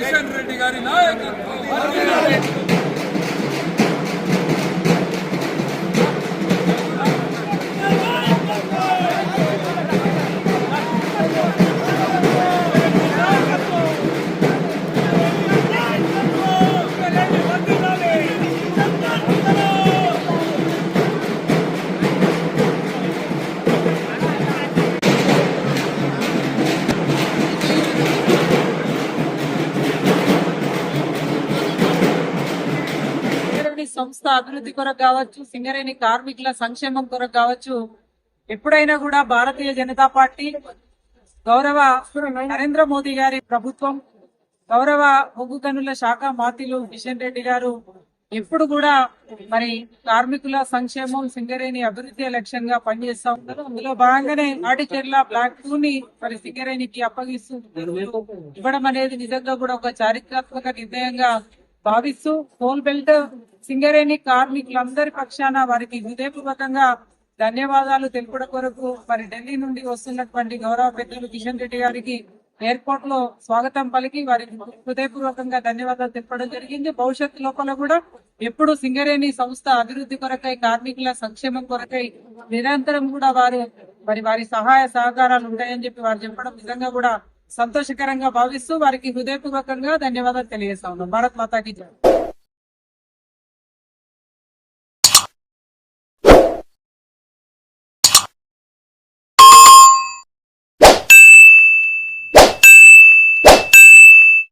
కిషన్ రెడ్డి గారి నాయకత్వం. సంస్థ అభివృద్ధి కొరకు కావచ్చు, సింగరేణి కార్మికుల సంక్షేమం కొరకు కావచ్చు, ఎప్పుడైనా కూడా భారతీయ జనతా పార్టీ, గౌరవ నరేంద్ర మోదీ గారి ప్రభుత్వం, గౌరవ బొగ్గు గనుల శాఖ మంత్రులు కిషన్ రెడ్డి గారు ఎప్పుడు కూడా మరి కార్మికుల సంక్షేమం, సింగరేణి అభివృద్ధి లక్ష్యంగా పనిచేస్తా ఉన్నారు. అందులో భాగంగానే ఆడిచెర్ల బ్లాక్ 2 ని మరి సింగరేణికి అప్పగిస్తూ ఇవ్వడం అనేది నిజంగా కూడా ఒక చారిత్రాత్మక నిర్ణయంగా భావిస్తూ కోల్ బెల్ట్ సింగరేణి కార్మికులందరి పక్షాన వారికి హృదయపూర్వకంగా ధన్యవాదాలు తెలుపడం కొరకు మరి ఢిల్లీ నుండి వస్తున్నటువంటి గౌరవ పెద్దలు కిషన్ రెడ్డి గారికి ఎయిర్పోర్ట్ లో స్వాగతం పలికి వారికి హృదయపూర్వకంగా ధన్యవాదాలు తెలపడం జరిగింది. భవిష్యత్తు లోపల కూడా ఎప్పుడు సింగరేణి సంస్థ అభివృద్ధి కొరకై, కార్మికుల సంక్షేమం కొరకై నిరంతరం కూడా వారు మరి వారి సహాయ సహకారాలు ఉంటాయని చెప్పి వారు చెప్పడం నిజంగా కూడా సంతోషకరంగా భావిస్తూ వారికి హృదయపూర్వకంగా ధన్యవాదాలు తెలియజేస్తా ఉన్నాం. భారత్ మాతాకి జై.